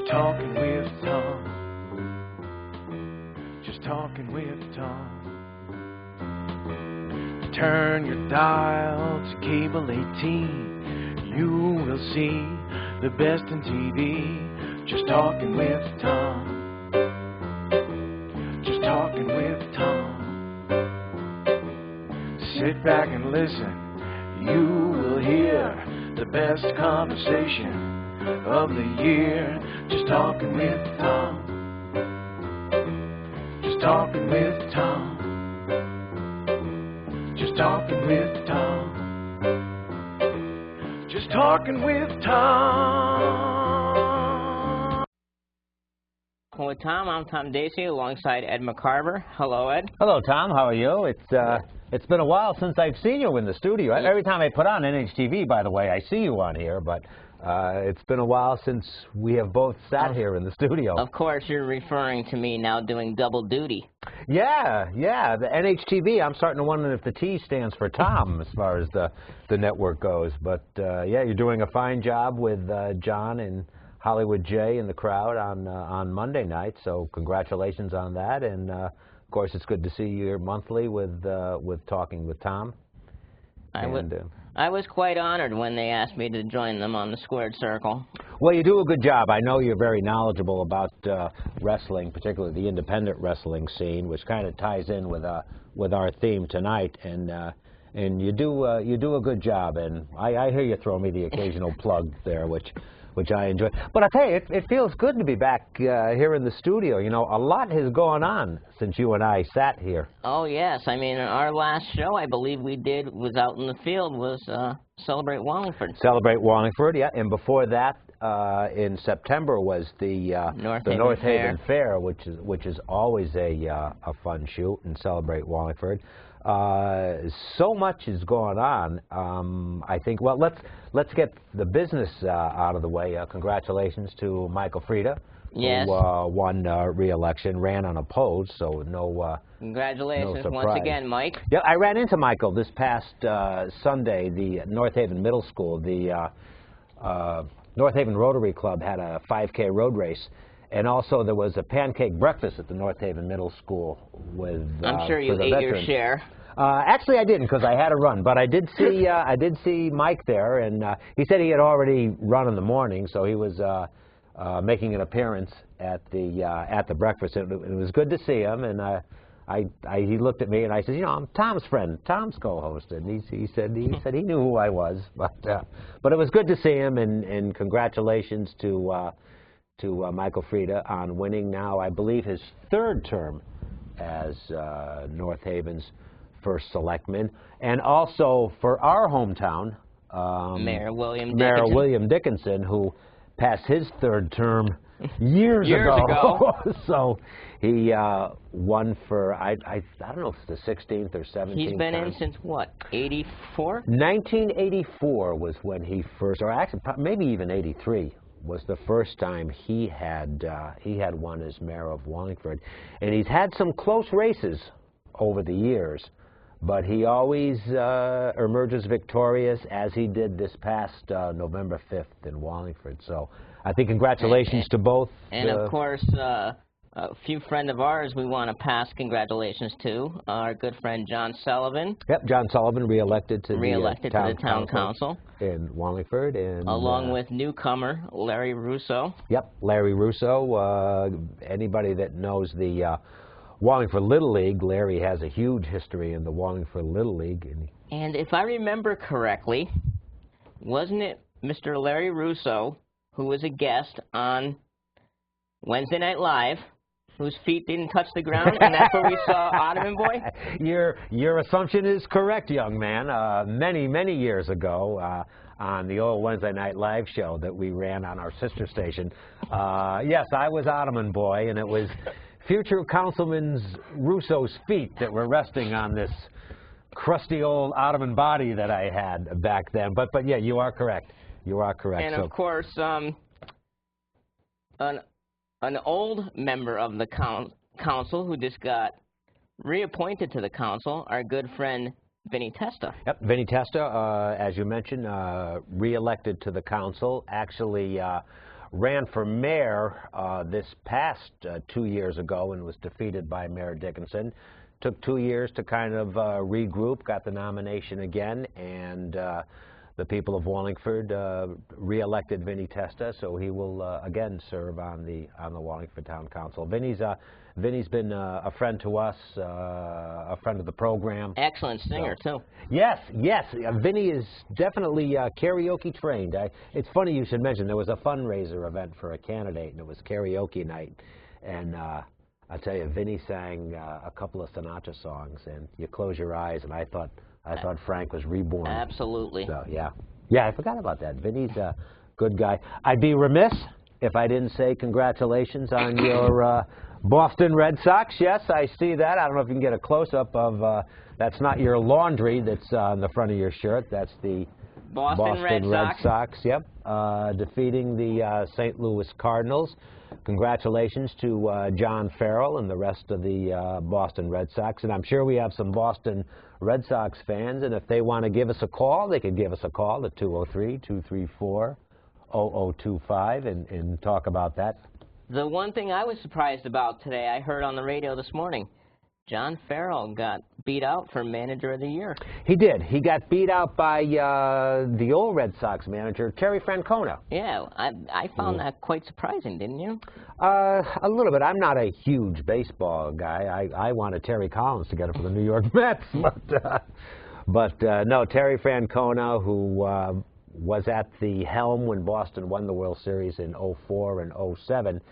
talking with Tom. Just talking with Tom. Turn your dial to cable 18. You will see the best in TV. Just talking with Tom. Just talking with Tom. Sit back and listen. You will hear the best conversation of the year. Just talking with Tom. Just talking with Tom. Just talking with Tom. Just talking with Tom. With Tom, I'm Tom Dacey alongside Ed McCarver. Hello, Ed. Hello, Tom. How are you? It's been a while since I've seen you in the studio. Every time I put on NHTV, by the way, I see you on here, but it's been a while since we have both sat here in the studio. Of course, you're referring to me now doing double duty. Yeah, the NHTV. I'm starting to wonder if the T stands for Tom as far as the network goes. But yeah, you're doing a fine job with John and Hollywood J and the crowd on Monday night. So congratulations on that. And of course, it's good to see you here monthly with Talking with Tom. I was quite honored when they asked me to join them on the Squared Circle. Well, you do a good job. I know you're very knowledgeable about wrestling, particularly the independent wrestling scene, which kind of ties in with our theme tonight. And you do a good job. And I hear you throw me the occasional plug there, which I enjoy. But I tell you, it feels good to be back here in the studio. You know, a lot has gone on since you and I sat here. Oh, yes. I mean, our last show, I believe we did, was out in the field, was Celebrate Wallingford. Celebrate Wallingford, yeah. And before that, in September, was the North Haven Fair, which is always a fun shoot, and Celebrate Wallingford. So much is going on. I think. Well, let's get the business out of the way. Congratulations to Michael Frieda, yes, who won re-election, ran unopposed. So no. Congratulations no once again, Mike. Yeah, I ran into Michael this past Sunday. The North Haven Middle School, the North Haven Rotary Club had a 5K road race. And also there was a pancake breakfast at the North Haven Middle School with I'm sure you ate your share. Actually, I didn't because I had to run, but I did see Mike there, and he said he had already run in the morning, so he was making an appearance at the breakfast. It was good to see him, and he looked at me and I said, you know, I'm Tom's friend. Tom's co-host, and he said he knew who I was, but it was good to see him, and congratulations to Michael Frieda on winning now, I believe, his third term as North Haven's first selectman, and also for our hometown, Mayor William Dickinson, who passed his third term years ago. So he won for I don't know if it's the 16th or 17th. He's been in since what, 84? 1984 was when he first, or actually maybe even 83. Was the first time he had won as mayor of Wallingford, and he's had some close races over the years, but he always emerges victorious, as he did this past November 5th in Wallingford. So I think congratulations to both. And of course, a few friend of ours we want to pass congratulations to, our good friend John Sullivan. Yep, John Sullivan reelected to the town council in Wallingford, and along with newcomer Larry Russo. Yep, Larry Russo. Anybody that knows the Wallingford Little League, Larry has a huge history in the Wallingford Little League. And if I remember correctly, wasn't it Mr. Larry Russo who was a guest on Wednesday Night Live, whose feet didn't touch the ground, and that's where we saw Ottoman Boy? Your assumption is correct, young man. Many years ago, on the old Wednesday Night Live show that we ran on our sister station, yes, I was Ottoman Boy, and it was future Councilman Russo's feet that were resting on this crusty old Ottoman body that I had back then. But yeah, you are correct. You are correct. And of course, an old member of the council who just got reappointed to the council, our good friend Vinny Testa. Yep, Vinny Testa, as you mentioned, reelected to the council, actually ran for mayor this past 2 years ago and was defeated by Mayor Dickinson. Took 2 years to kind of regroup, got the nomination again, and the people of Wallingford re-elected Vinny Testa, so he will again serve on the Wallingford Town Council. Vinny's been a friend to us, a friend of the program. Excellent singer, too. Yes, yes. Vinny is definitely karaoke trained. It's funny you should mention, there was a fundraiser event for a candidate, and it was karaoke night. And I'll tell you, Vinny sang a couple of Sinatra songs, and you close your eyes, and I thought Frank was reborn. Absolutely. So, yeah. Yeah, I forgot about that. Vinny's a good guy. I'd be remiss if I didn't say congratulations on your Boston Red Sox. Yes, I see that. I don't know if you can get a close-up of, that's not your laundry that's on the front of your shirt. That's the Boston Red Sox. Yep, defeating the St. Louis Cardinals. Congratulations to John Farrell and the rest of the Boston Red Sox. And I'm sure we have some Boston Red Sox fans, and if they want to give us a call, they could give us a call at 203-234-0025 and talk about that. The one thing I was surprised about today, I heard on the radio this morning, John Farrell got beat out for Manager of the Year. He did. He got beat out by the old Red Sox manager, Terry Francona. Yeah, I found that quite surprising, didn't you? A little bit. I'm not a huge baseball guy. I wanted Terry Collins to get it for the New York Mets. But no, Terry Francona, who was at the helm when Boston won the World Series in 04 and 07,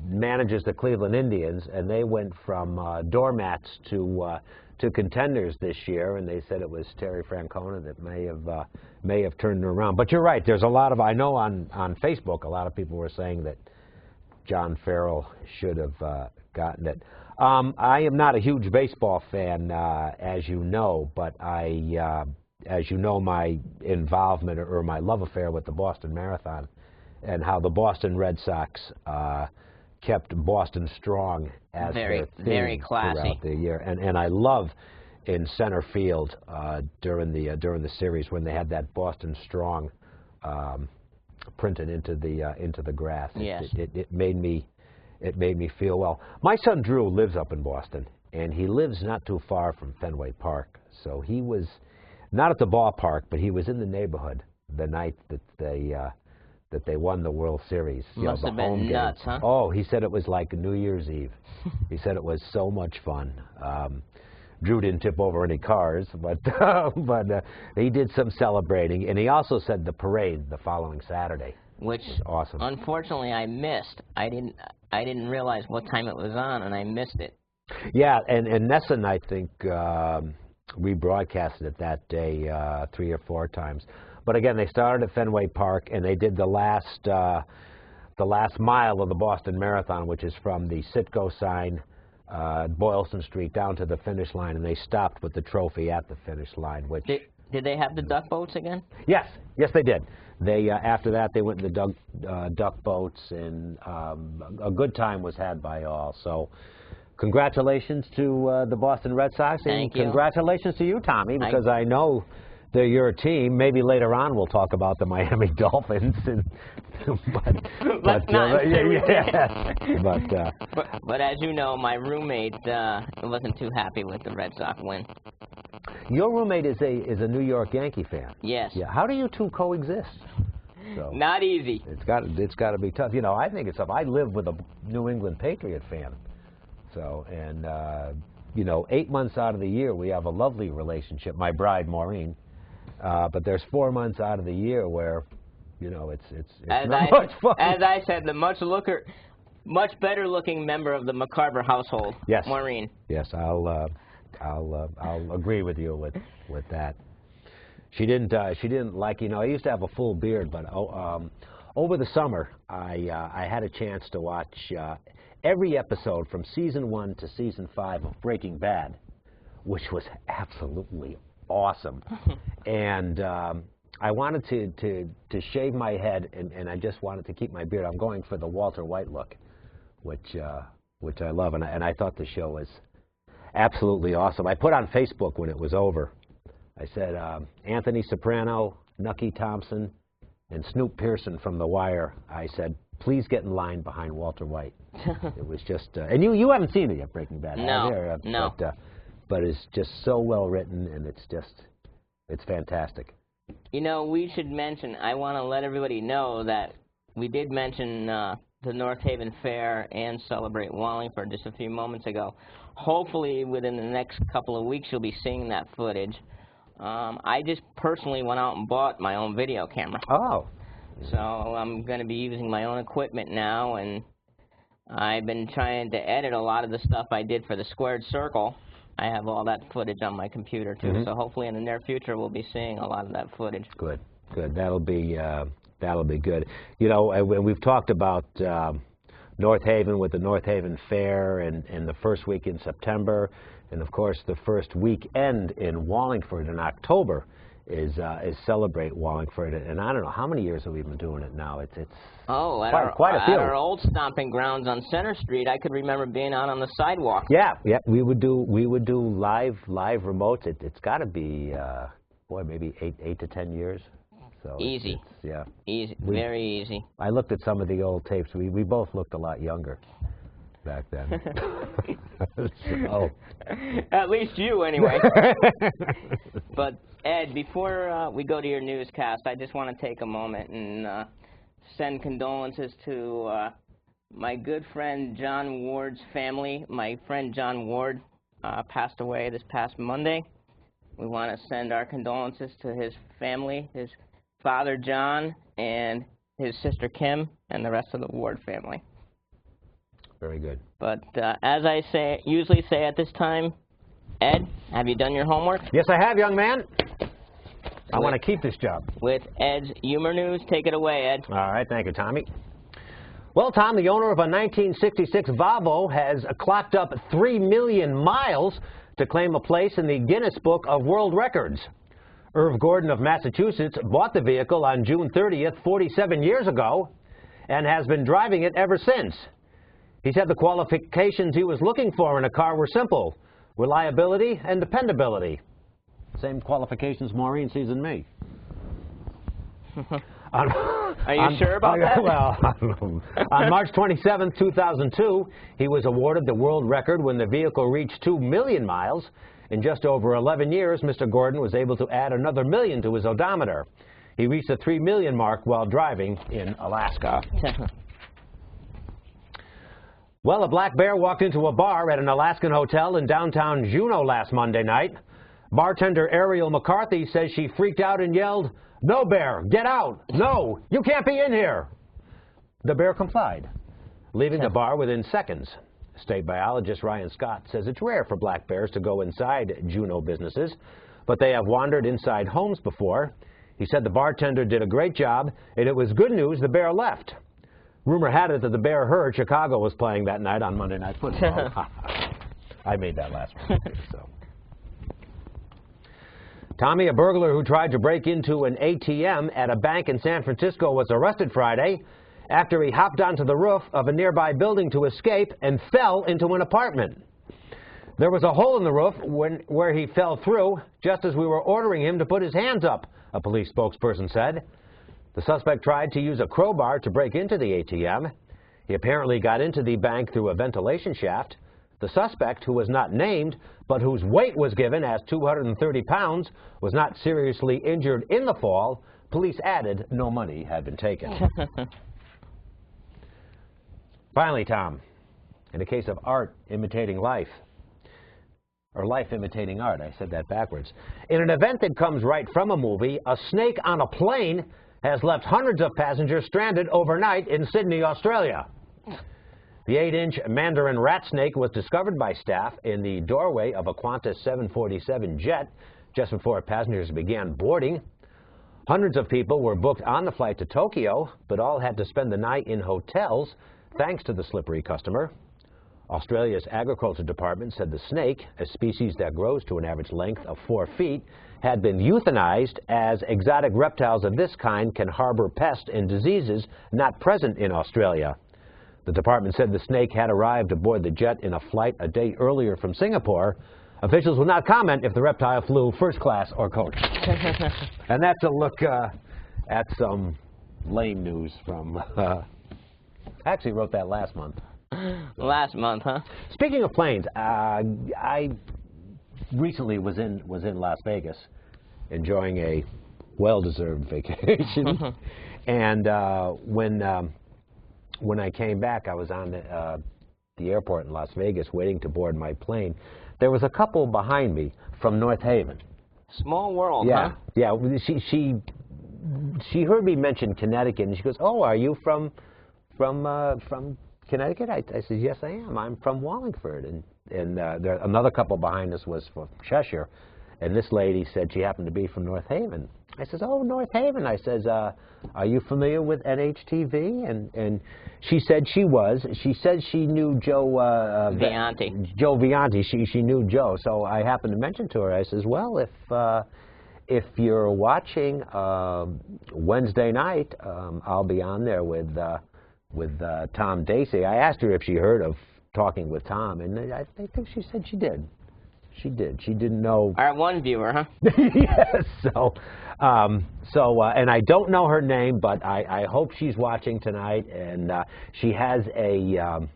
manages the Cleveland Indians, and they went from doormats to contenders this year, and they said it was Terry Francona that may have turned it around. But you're right. There's a lot of, I know on Facebook, a lot of people were saying that John Farrell should have gotten it. I am not a huge baseball fan, as you know, but as you know, my involvement or my love affair with the Boston Marathon, and how the Boston Red Sox kept Boston strong as their theme very classy throughout the year, and I love in center field during the series when they had that Boston Strong printed into the grass. Yes. It made me feel well. My son Drew lives up in Boston, and he lives not too far from Fenway Park, so he was not at the ballpark, but he was in the neighborhood the night that they won the World Series. Must have been nuts, huh? Oh, he said it was like New Year's Eve. He said it was so much fun. Drew didn't tip over any cars, but he did some celebrating, and he also said the parade the following Saturday, which was awesome. Unfortunately, I missed. I didn't realize what time it was on, and I missed it. Yeah, and Nessa and I think rebroadcasted it that day 3 or 4 times. But again, they started at Fenway Park, and they did the last mile of the Boston Marathon, which is from the Citgo sign, Boylston Street, down to the finish line, and they stopped with the trophy at the finish line. Which did they have the duck boats again? Yes, they did. They after that they went in the duck boats, and a good time was had by all. So, congratulations to the Boston Red Sox, and congratulations to you, Tommy, because I know they're your team. Maybe later on we'll talk about the Miami Dolphins. But as you know, my roommate wasn't too happy with the Red Sox win. Your roommate is a New York Yankee fan. Yes. Yeah. How do you two coexist? So, not easy. It's got to be tough. You know, I think it's tough. I live with a New England Patriot fan. So, and you know, 8 months out of the year we have a lovely relationship. My bride, Maureen. But there's 4 months out of the year where, you know, it's not much fun. As I said, the much better looking member of the McCarver household, yes. Maureen. Yes, I'll agree with you with that. She didn't like, you know, I used to have a full beard, but over the summer I had a chance to watch every episode from season 1 to season 5 of Breaking Bad, which was absolutely awesome. And I wanted to shave my head, and I just wanted to keep my beard. I'm going for the Walter White look, which I love, and I thought the show was absolutely awesome. I put on Facebook when it was over, I said, Anthony Soprano, Nucky Thompson, And Snoop Pearson from The Wire, I said, please get in line behind Walter White. It was just, and you haven't seen it yet, Breaking Bad, no, have you? No. But it's just so well written, and it's fantastic. You know, we should mention, I want to let everybody know that we did mention the North Haven Fair and Celebrate Wallingford just a few moments ago. Hopefully, within the next couple of weeks, you'll be seeing that footage. I just personally went out and bought my own video camera. Oh. So I'm going to be using my own equipment now, and I've been trying to edit a lot of the stuff I did for the Squared Circle. I have all that footage on my computer, too, so hopefully in the near future we'll be seeing a lot of that footage. Good, good. That'll be good. You know, and we've talked about North Haven with the North Haven Fair and the first week in September, and of course the first weekend in Wallingford in October is Celebrate Wallingford, and I don't know how many years have we been doing it now. It's quite a few. At our old stomping grounds on Center Street, I could remember being out on the sidewalk. Yeah, we would do live remotes. It's got to be boy, maybe 8 to 10 years. So easy. Yeah. Easy. Very easy. I looked at some of the old tapes. We both looked a lot younger back then. So. At least you, anyway. But, Ed, before we go to your newscast, I just want to take a moment and send condolences to my good friend John Ward's family. My friend John Ward passed away this past Monday. We want to send our condolences to his family, his father John, and his sister Kim, and the rest of the Ward family. Very good. But as I usually say at this time, Ed, have you done your homework? Yes, I have, young man. I want to keep this job. With Ed's Humor News, take it away, Ed. All right, thank you, Tommy. Well, Tom, the owner of a 1966 Volvo has clocked up 3 million miles to claim a place in the Guinness Book of World Records. Irv Gordon of Massachusetts bought the vehicle on June 30th, 47 years ago, and has been driving it ever since. He said the qualifications he was looking for in a car were simple: reliability and dependability. Same qualifications Maureen sees in me. Are you sure about that? Well, on March 27, 2002, he was awarded the world record when the vehicle reached 2 million miles. In just over 11 years, Mr. Gordon was able to add another million to his odometer. He reached the 3 million mark while driving in Alaska. Well, a black bear walked into a bar at an Alaskan hotel in downtown Juneau last Monday night. Bartender Ariel McCarthy says she freaked out and yelled, "No, bear, get out! No, you can't be in here!" The bear complied, leaving the bar within seconds. State biologist Ryan Scott says it's rare for black bears to go inside Juneau businesses, but they have wandered inside homes before. He said the bartender did a great job, and it was good news the bear left. Rumor had it that the bear heard Chicago was playing that night on Monday Night Football. I made that last one, so. Tommy, a burglar who tried to break into an ATM at a bank in San Francisco, was arrested Friday after he hopped onto the roof of a nearby building to escape and fell into an apartment. There was a hole in the roof where he fell through just as we were ordering him to put his hands up, a police spokesperson said. The suspect tried to use a crowbar to break into the ATM. He apparently got into the bank through a ventilation shaft. The suspect, who was not named, but whose weight was given as 230 pounds, was not seriously injured in the fall. Police added no money had been taken. Finally, Tom, in a case of art imitating life, or life imitating art, I said that backwards. In an event that comes right from a movie, a snake on a plane has left hundreds of passengers stranded overnight in Sydney, Australia. The 8-inch mandarin rat snake was discovered by staff in the doorway of a Qantas 747 jet just before passengers began boarding. Hundreds of people were booked on the flight to Tokyo, but all had to spend the night in hotels thanks to the slippery customer. Australia's Agriculture Department said the snake, a species that grows to an average length of 4 feet, had been euthanized, as exotic reptiles of this kind can harbor pests and diseases not present in Australia. The department said the snake had arrived aboard the jet in a flight a day earlier from Singapore. Officials will not comment if the reptile flew first class or coach. And that's a look at some lane news from. I actually wrote that last month. Last month, huh? Speaking of planes, I recently was in Las Vegas, enjoying a well-deserved vacation, and when I came back, I was on the airport in Las Vegas waiting to board my plane. There was a couple behind me from North Haven. Small world, yeah, huh? Yeah. She heard me mention Connecticut, and she goes, "Oh, are you from Connecticut?" I said, "Yes, I am. I'm from Wallingford." And there, another couple behind us was from Cheshire, and this lady said she happened to be from North Haven. I says, "Oh, North Haven." I says, "Are you familiar with NHTV?" And she said she was. She said she knew Joe Vianti. Joe Vianti. She knew Joe. So I happened to mention to her. I says, "Well, if you're watching Wednesday night, I'll be on there with Tom Dacey." I asked her if she heard of Talking with Tom, and I think she said she did. She did. She didn't know. Our one viewer, huh? Yes. So, and I don't know her name, but I hope she's watching tonight. And she has a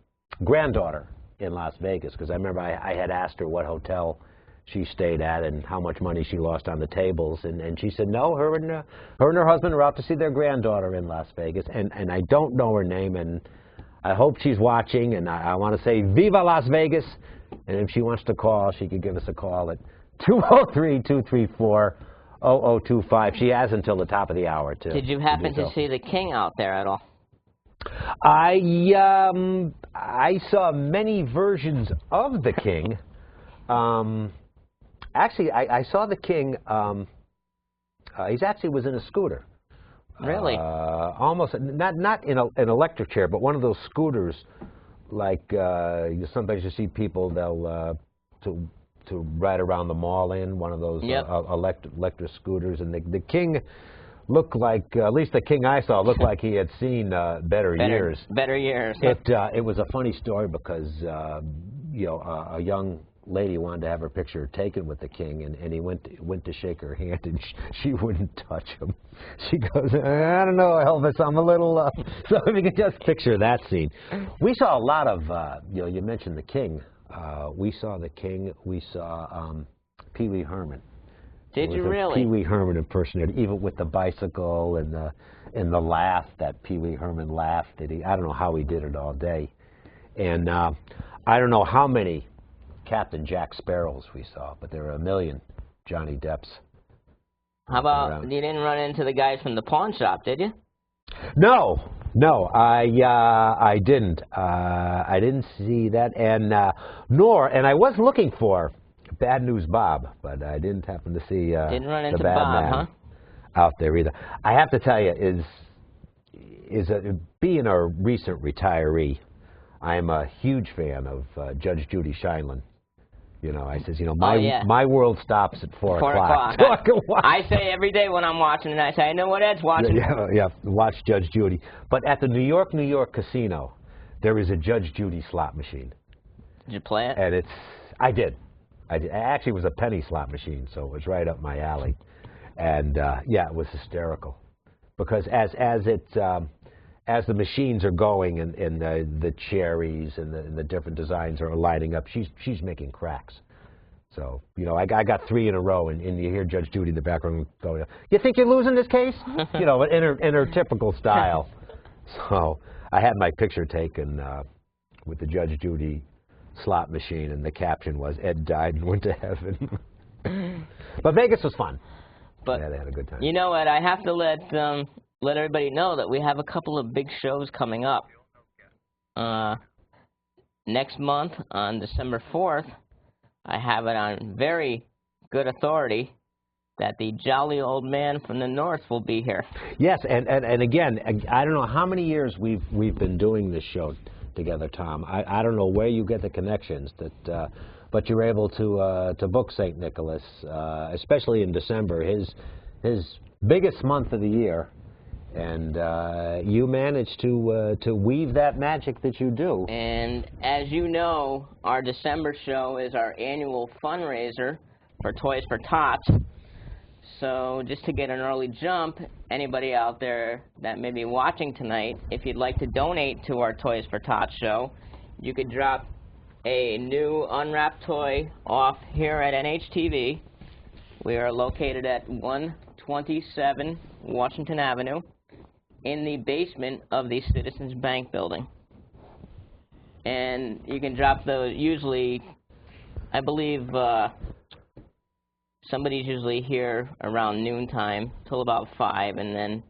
granddaughter in Las Vegas, because I remember I had asked her what hotel she stayed at and how much money she lost on the tables, and she said no, her and her husband are out to see their granddaughter in Las Vegas, and I don't know her name, and I hope she's watching, and I want to say Viva Las Vegas, and if she wants to call, she could give us a call at 203-234-0025. She has until the top of the hour to. Did you happen to see the King out there at all? I saw many versions of the King. Actually, I saw the King. He actually was in a scooter. Really? Almost not in an electric chair, but one of those scooters, like sometimes you see people they'll to ride around the mall in one of those electric scooters, and the King looked like, at least the King I saw looked like he had seen better years. Better years. It was a funny story because a young lady wanted to have her picture taken with the King, and he went to shake her hand, and she wouldn't touch him. She goes, "I don't know, Elvis, I'm a little..." So if you can just picture that scene. We saw a lot of, you mentioned the King. We saw the King. We saw Pee Wee Herman. Did you really? Pee Wee Herman impersonator, even with the bicycle and the laugh that Pee Wee Herman laughed. I don't know how he did it all day. And I don't know how many Captain Jack Sparrows we saw, but there were a million Johnny Depps. How about you didn't run into the guys from the pawn shop, did you? No, I didn't. I didn't see that, and I was looking for Bad News Bob, but I didn't happen to see didn't run into the bad Bob, man huh? out there either. I have to tell you, being a recent retiree, I am a huge fan of Judge Judy Scheinlin. I says, my world stops at 4 o'clock. I say every day when I'm watching, and I say, I know what Ed's watching. Yeah, watch Judge Judy. But at the New York casino, there is a Judge Judy slot machine. Did you play it? And I did. It actually was a penny slot machine, so it was right up my alley. And it was hysterical, because as the machines are going and the cherries and the different designs are lining up, she's making cracks. So, I got 3 in a row, and you hear Judge Judy in the background going, "You think you're losing this case?" in her typical style. So I had my picture taken with the Judge Judy slot machine, and the caption was, "Ed died and went to heaven." But Vegas was fun. But yeah, they had a good time. You know what? I have to let everybody know that we have a couple of big shows coming up. Next month, on December 4th, I have it on very good authority that the jolly old man from the north will be here. Yes, and again, I don't know how many years we've been doing this show together, Tom. I don't know where you get the connections, but you're able to book St. Nicholas, especially in December, his biggest month of the year. And you managed to weave that magic that you do. And as you know, our December show is our annual fundraiser for Toys for Tots. So just to get an early jump, anybody out there that may be watching tonight, if you'd like to donate to our Toys for Tots show, you could drop a new unwrapped toy off here at NHTV. We are located at 127 Washington Avenue in the basement of the Citizens Bank building. And you can drop those usually, I believe, somebody's usually here around noontime till about 5, and then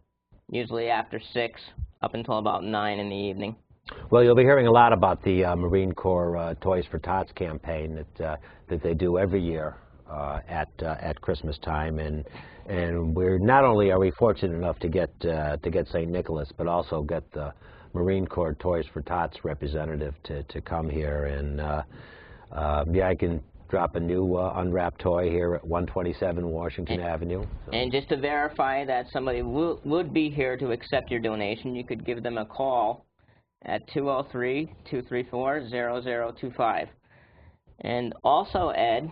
usually after 6 up until about 9 in the evening. Well, you'll be hearing a lot about the Marine Corps Toys for Tots campaign that they do every year at Christmas time, and we're not only are we fortunate enough to get St. Nicholas, but also get the Marine Corps Toys for Tots representative to come here, and yeah, I can drop a new unwrapped toy here at 127 Washington Avenue. So. And just to verify that somebody would be here to accept your donation, you could give them a call at 203-234-0025. And also, Ed,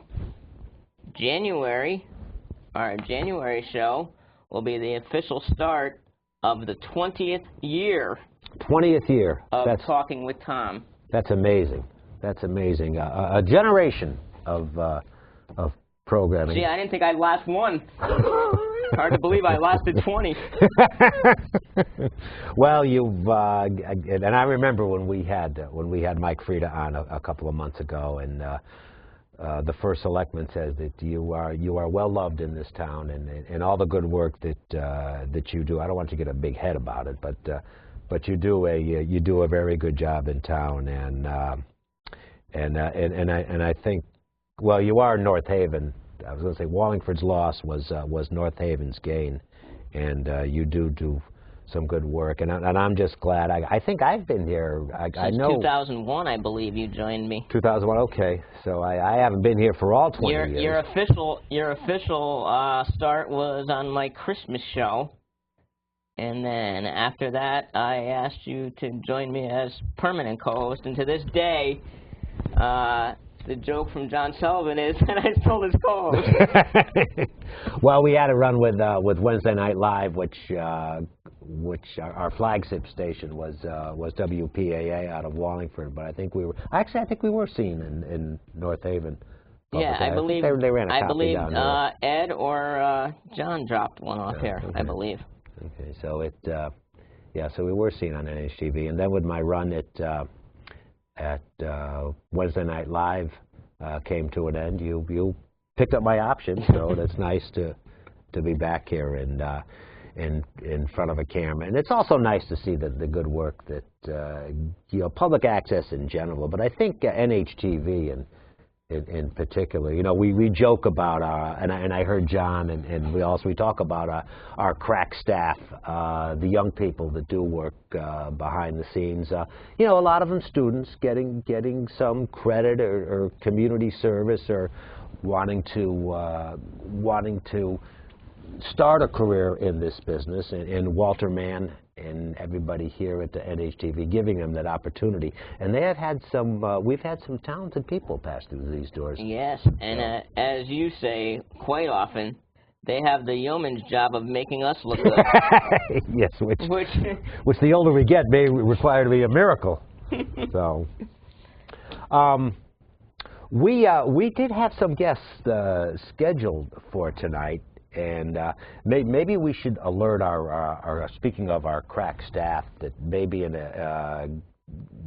our January show will be the official start of the 20th year. 20th year. Of Talking with Tom. That's amazing. That's amazing. A generation of programming. Gee, I didn't think I'd last one. Hard to believe I lasted 20. Well, you've and I remember when we had Mike Frieda on a couple of months ago, and the first selectman says that you are well loved in this town, and all the good work that you do. I don't want you to get a big head about it, but you do a very good job in town, and I think, well, you are North Haven. I was going to say Wallingford's loss was North Haven's gain, and you do some good work, and I'm just glad. I think I've been here. I know 2001, I believe you joined me. 2001, okay. So I haven't been here for all 20 years. Your official start was on my Christmas show, and then after that, I asked you to join me as permanent co-host, and to this day, the joke from John Sullivan is that I stole his co-host. Well, we had a run with Wednesday Night Live, which our flagship station was WPAA out of Wallingford. But I think we were seen in North Haven. Yeah, I believe they ran a copy down there. Ed or John dropped one off here, okay. I believe. Okay, so yeah, so we were seen on NHTV, and then with my run at Wednesday Night Live came to an end. You picked up my option, so that's nice to be back here and in front of a camera. And it's also nice to see the good work that public access in general, but I think NHTV in particular. We joke about and I heard John and we talk about our crack staff, the young people that do work behind the scenes. A lot of them students getting some credit or community service or wanting to start a career in this business, and Walter Mann and everybody here at the NHTV giving them that opportunity. And they have had we've had some talented people pass through these doors. Yes, and as you say quite often, they have the yeoman's job of making us look good. Yes, which the older we get may require to be a miracle. So, we did have some guests scheduled for tonight. And maybe we should alert our speaking of our crack staff, that maybe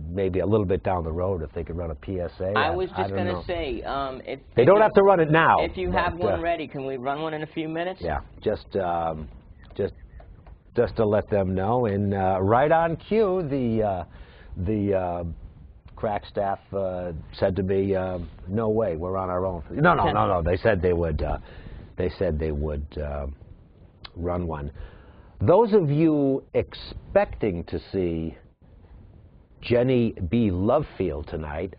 maybe a little bit down the road, if they could run a PSA. I was just going to say, if they don't have to run it now. If you have one ready, can we run one in a few minutes? Yeah, just to let them know. And right on cue, the crack staff said to me, "No way, we're on our own." No. They said they would. They said they would run one. Those of you expecting to see Jenny B. Lovefield tonight,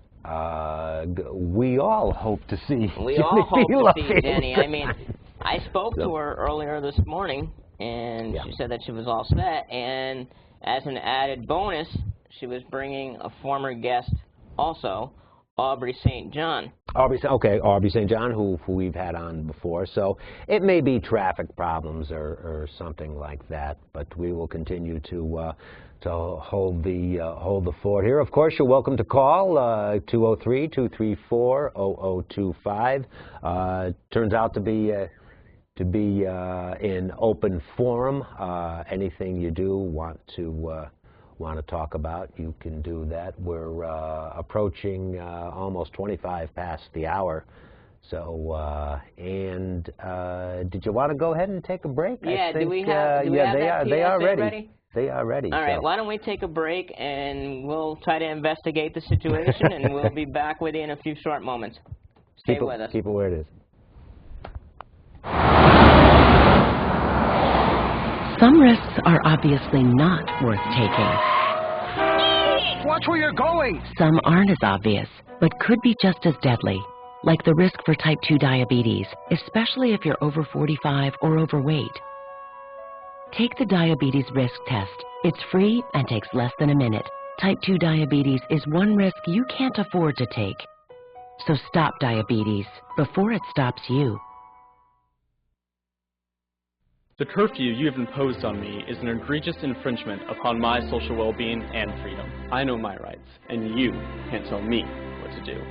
we all hope to see Jenny. I mean, I spoke to her earlier this morning, and she said that she was all set. And as an added bonus, she was bringing a former guest also Aubrey St. John. Aubrey St. John, who we've had on before. So it may be traffic problems or something like that, but we will continue to hold the fort here. Of course, you're welcome to call 203-234-0025. Turns out to be in open forum. Anything you do want to talk about, you can do that. We're approaching almost 25 past the hour. So, did you want to go ahead and take a break? Yeah, do we have that they are PSA ready. They are ready. All right, why don't we take a break and we'll try to investigate the situation and we'll be back with you in a few short moments. Stay with us. Keep it where it is. Some risks are obviously not worth taking. Watch where you're going! Some aren't as obvious, but could be just as deadly, like the risk for type 2 diabetes, especially if you're over 45 or overweight. Take the diabetes risk test. It's free and takes less than a minute. Type 2 diabetes is one risk you can't afford to take. So stop diabetes before it stops you. The curfew you have imposed on me is an egregious infringement upon my social well-being and freedom. I know my rights, and you can't tell me what to do.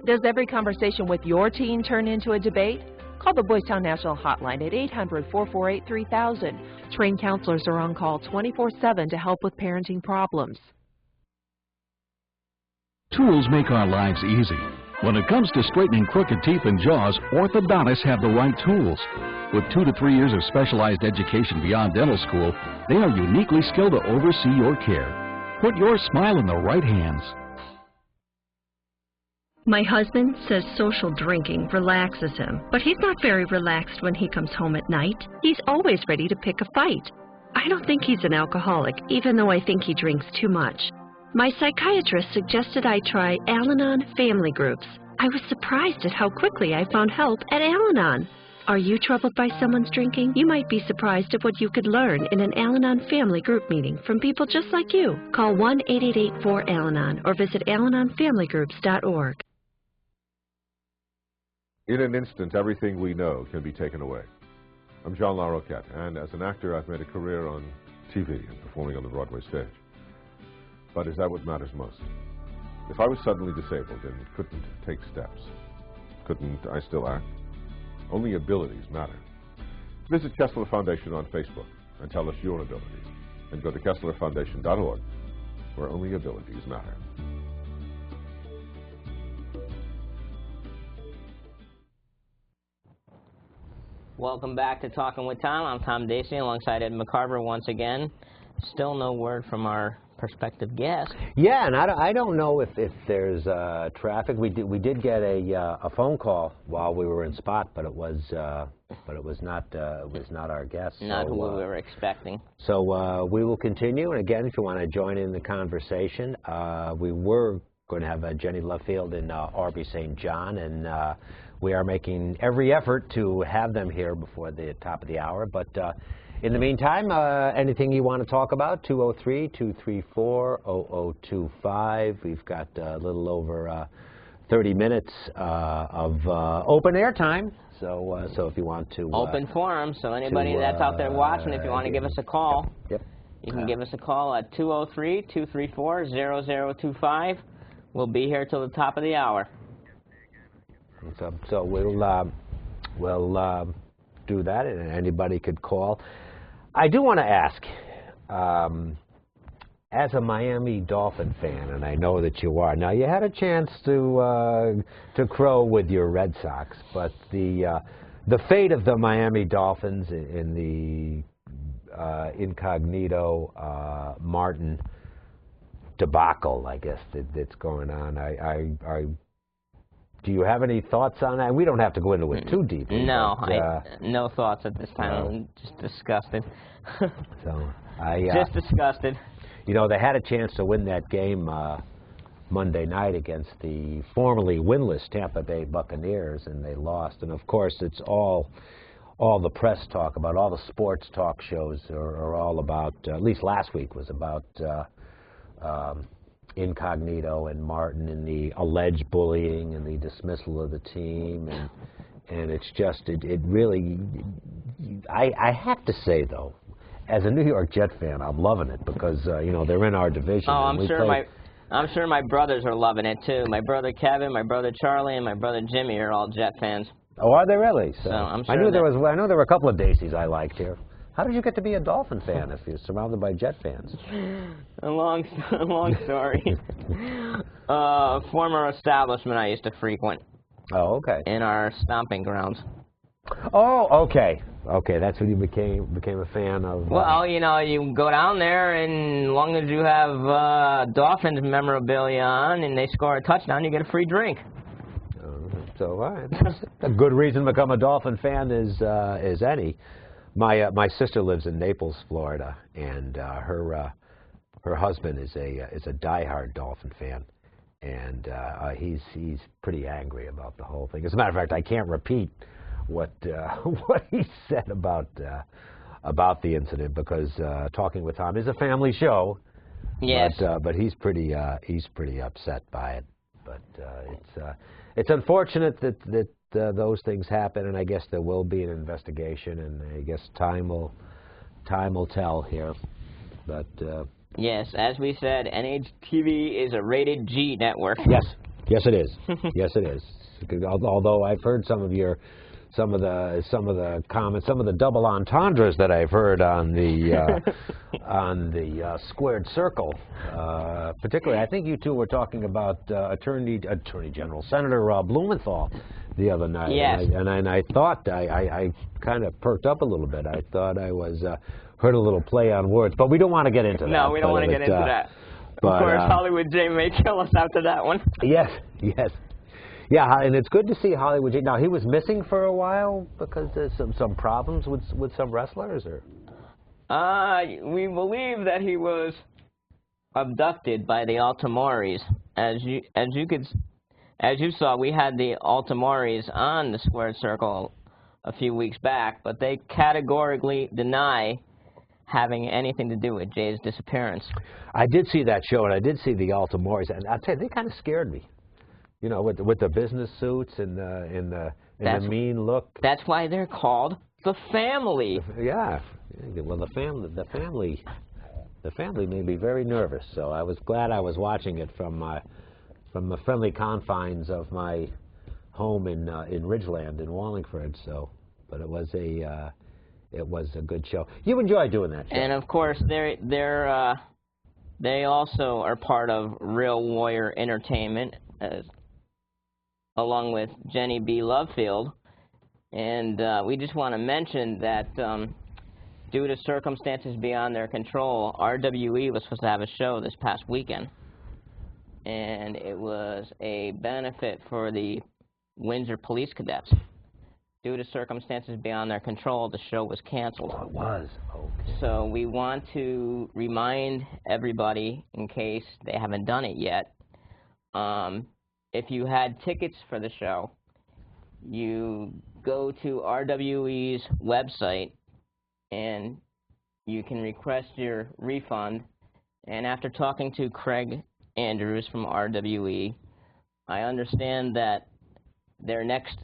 Does every conversation with your teen turn into a debate? Call the Boys Town National Hotline at 800-448-3000. Trained counselors are on call 24/7 to help with parenting problems. Tools make our lives easy. When it comes to straightening crooked teeth and jaws, orthodontists have the right tools. With 2 to 3 years of specialized education beyond dental school, they are uniquely skilled to oversee your care. Put your smile in the right hands. My husband says social drinking relaxes him, but he's not very relaxed when he comes home at night. He's always ready to pick a fight. I don't think he's an alcoholic, even though I think he drinks too much. My psychiatrist suggested I try Al-Anon family groups. I was surprised at how quickly I found help at Al-Anon. Are you troubled by someone's drinking? You might be surprised at what you could learn in an Al-Anon family group meeting from people just like you. Call 1-888-4-AL-ANON or visit alanonfamilygroups.org. In an instant, everything we know can be taken away. I'm John LaRoquette, and as an actor, I've made a career on TV and performing on the Broadway stage. But is that what matters most? If I was suddenly disabled and couldn't take steps, couldn't I still act? Only abilities matter. Visit Kessler Foundation on Facebook and tell us your abilities. And go to KesslerFoundation.org, where only abilities matter. Welcome back to Talking with Tom. I'm Tom Dacey alongside Ed McCarver once again. Still no word from our prospective guest. Yeah, and I don't know if there's traffic. We did get a phone call while we were in spot, but it was not our guest. Not who we were expecting. So we will continue, and again, if you want to join in the conversation, we were going to have Jenny Lovefield and Aubrey St. John, and we are making every effort to have them here before the top of the hour. But in the meantime, anything you want to talk about, 203-234-0025. We've got a little over 30 minutes of open air time. So if you want to... Open forum, so anybody that's out there watching, if you want to give us a call, you can give us a call at 203-234-0025. We'll be here till the top of the hour. So we'll do that, and anybody could call. I do want to ask, as a Miami Dolphin fan, and I know that you are. Now, you had a chance to crow with your Red Sox, but the fate of the Miami Dolphins in the incognito Martin debacle, I guess, that's going on. Do you have any thoughts on that? We don't have to go into it too deeply. No, but, no thoughts at this time. No. I'm just disgusted. Just disgusted. You know, they had a chance to win that game Monday night against the formerly winless Tampa Bay Buccaneers, and they lost. And of course, it's all the press talk about, all the sports talk shows are all about. At least last week was about Incognito and Martin and the alleged bullying and the dismissal of the team, and it's just it really. I have to say though, as a New York Jet fan, I'm loving it because you know, they're in our division. Oh, and I'm sure my brothers are loving it too. My brother Kevin, my brother Charlie, and my brother Jimmy are all Jet fans. Oh, are they really? So I'm sure I know there were a couple of Daisies I liked here. How did you get to be a Dolphin fan if you're surrounded by Jet fans? A long story. Former establishment I used to frequent. Oh, okay. In our stomping grounds. Oh, okay. Okay, that's when you became a fan of... Well, you know, you go down there, and as long as you have Dolphins memorabilia on and they score a touchdown, you get a free drink. So, all right. A good reason to become a Dolphin fan is any. My sister lives in Naples, Florida, and her husband is a diehard Dolphin fan, and he's pretty angry about the whole thing. As a matter of fact, I can't repeat what he said about the incident because Talking with Tom is a family show. Yes. But he's pretty upset by it. But it's unfortunate that those things happen, and I guess there will be an investigation, and I guess time will tell here. But yes, as we said, NHTV is a rated G network. Yes, it is. Yes, it is. Although I've heard some of the comments, some of the double entendres that I've heard on the squared circle. Particularly, I think you two were talking about Attorney General Senator Blumenthal the other night. Yes. And I thought I kind of perked up a little bit. I thought I was heard a little play on words, but we don't want to get into that. No, we don't want to get into that. But, of course, Hollywood J may kill us after that one. Yes. Yeah, and it's good to see Hollywood J. Now, he was missing for a while because there's some problems with some wrestlers, or? We believe that he was abducted by the Altamoris. As you saw, we had the Altamoris on the squared circle a few weeks back, but they categorically deny having anything to do with Jay's disappearance. I did see that show, and I did see the Altamoris, and I'll tell you, they kind of scared me. You know, with the business suits and the mean look. That's why they're called the Family. Yeah. Well, the family made me very nervous. So I was glad I was watching it from the friendly confines of my home in Ridgeland in Wallingford. So, but it was a good show. You enjoy doing that show. And of course, they also are part of Real Warrior Entertainment, along with Jenny B. Lovefield. And we just want to mention that due to circumstances beyond their control, RWE was supposed to have a show this past weekend. And it was a benefit for the Windsor Police Cadets. Due to circumstances beyond their control, the show was canceled. Oh, it was? Okay. So we want to remind everybody, in case they haven't done it yet, if you had tickets for the show, you go to RWE's website and you can request your refund. And after talking to Craig Andrews from RWE, I understand that their next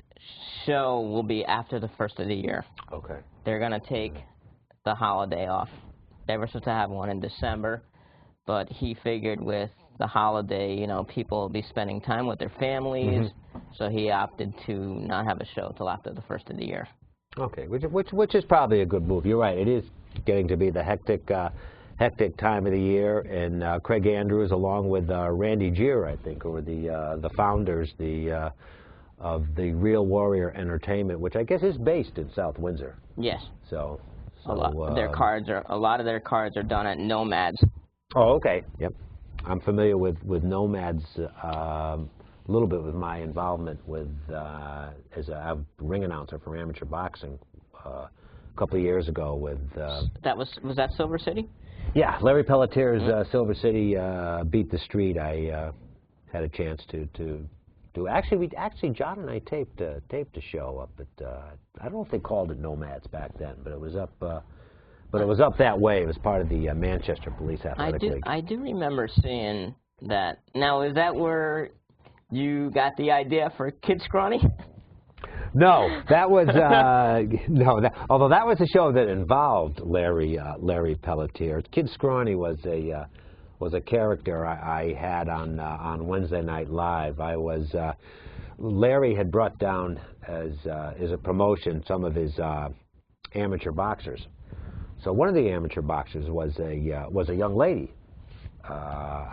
show will be after the first of the year. Okay. They're going to take the holiday off. They were supposed to have one in December, but he figured with the holiday, you know, people will be spending time with their families, so he opted to not have a show till after the first of the year. Okay, which is probably a good move. You're right. It is getting to be the hectic time of the year, and Craig Andrews, along with Randy Gier, I think, who were the founders of the Real Warrior Entertainment, which I guess is based in South Windsor. Yes. So a lot of their cards are done at Nomads. Oh, okay. Yep. I'm familiar with Nomads a little bit with my involvement with as a ring announcer for amateur boxing a couple of years ago with. Was that Silver City? Yeah, Larry Pelletier's Silver City Beat the Street. I had a chance to actually John and I taped a show up at I don't know if they called it Nomads back then, but it was up. But it was up that way. It was part of the Manchester Police Athletic League. I do remember seeing that. Now, is that where you got the idea for Kid Scrawny? No, that was although that was a show that involved Larry Pelletier. Kid Scrawny was a character I had on Wednesday Night Live. Larry had brought down as a promotion some of his amateur boxers. So one of the amateur boxers was a young lady.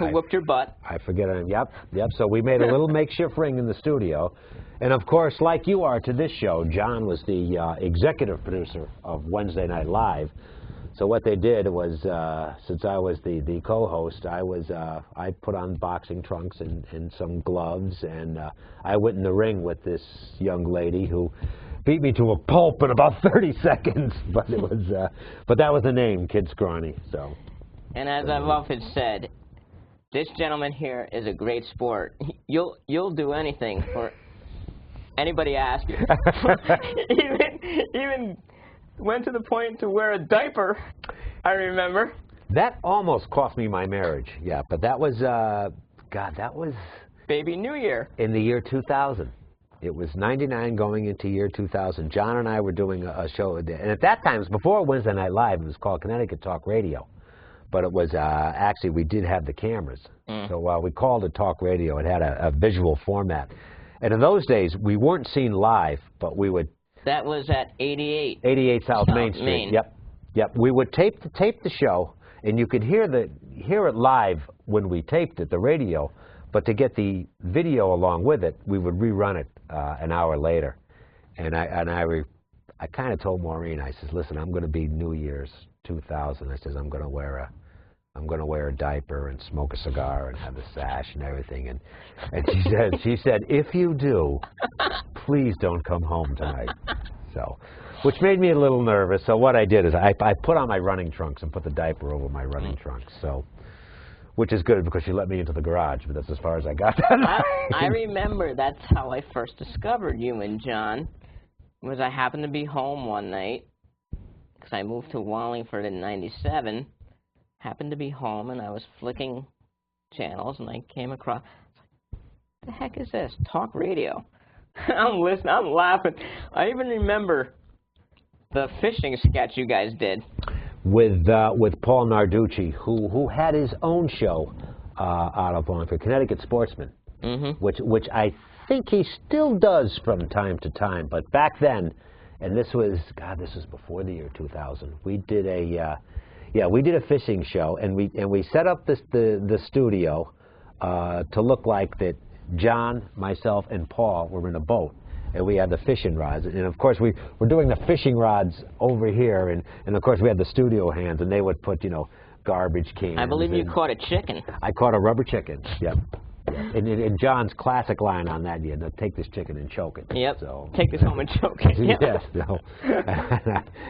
Who whooped your butt? I forget her name. Yep. So we made a little makeshift ring in the studio. And of course, like you are to this show, John was the executive producer of Wednesday Night Live. So what they did was, since I was the co-host, I put on boxing trunks and some gloves, and I went in the ring with this young lady who beat me to a pulp in about 30 seconds. But it was, but that was the name, Kid Scrawny. So. And as I've often said, this gentleman here is a great sport. You'll do anything for anybody asks you. even went to the point to wear a diaper, I remember. That almost cost me my marriage, yeah, but that was, God, that was... Baby New Year. In the year 2000. It was 99 going into year 2000. John and I were doing a show, and at that time, it was before Wednesday Night Live, it was called Connecticut Talk Radio. But it was, actually, we did have the cameras. So while we called it Talk Radio, it had a visual format. And in those days, we weren't seen live, but we would... That was at 88. 88 South Main Street. Yep. We would tape the show, and you could hear it live when we taped it, the radio. But to get the video along with it, we would rerun it an hour later. And I kind of told Maureen, I says, listen, I'm going to be New Year's 2000. I says, I'm going to wear a diaper and smoke a cigar and have a sash and everything. And she said, if you do, please don't come home tonight. So, which made me a little nervous. So what I did is I put on my running trunks and put the diaper over my running trunks. So, which is good because she let me into the garage, but that's as far as I got that night. I remember that's how I first discovered you and John. Was I happened to be home one night because I moved to Wallingford in '97. Happened to be home, and I was flicking channels, and I came across, what the heck is this? Talk radio. I'm listening, I'm laughing. I even remember the fishing sketch you guys did. With Paul Narducci, who had his own show out of Wallingford, Connecticut Sportsman, which I think he still does from time to time. But back then, and this was before the year 2000, we did a fishing show, and we set up the studio to look like that John, myself, and Paul were in a boat, and we had the fishing rods, and of course we were doing the fishing rods over here, and of course we had the studio hands, and they would put garbage cans. I believe you caught a chicken. I caught a rubber chicken. Yep. And John's classic line on that, take this chicken and choke it. Yep. So, take this home and choke it. Yep. Yes. No.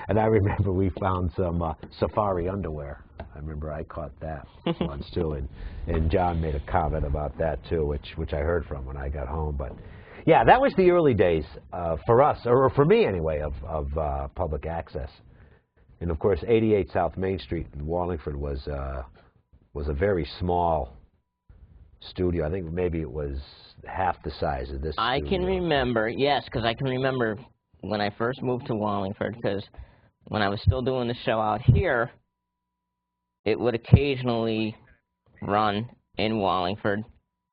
And I remember we found some safari underwear. I remember I caught that once too, and John made a comment about that too, which I heard from when I got home. But yeah, that was the early days for us, or for me anyway, of public access. And of course, 88 South Main Street in Wallingford was a very small studio. I think maybe it was half the size of this I studio. can remember, yes, because I can remember when I first moved to Wallingford, because when I was still doing the show out here, it would occasionally run in Wallingford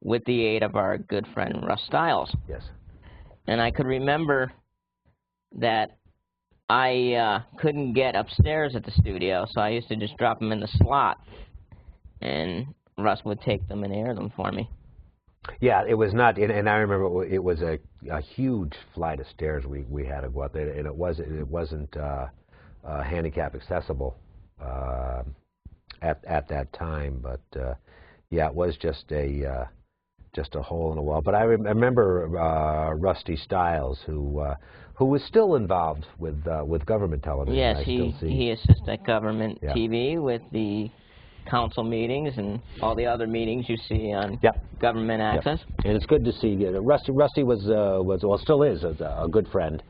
with the aid of our good friend Russ Stiles. Yes. And I could remember that I couldn't get upstairs at the studio, so I used to just drop them in the slot, and Russ would take them and air them for me. Yeah, it was not, and I remember it was a huge flight of stairs we had to go up there, and it wasn't handicap accessible at that time. But yeah, it was just a hole in the wall. But I remember Rusty Stiles, who was still involved with government television. Yes, he assists at government TV with the council meetings and all the other meetings you see on government access. And it's good to see Rusty was well, still is a good friend,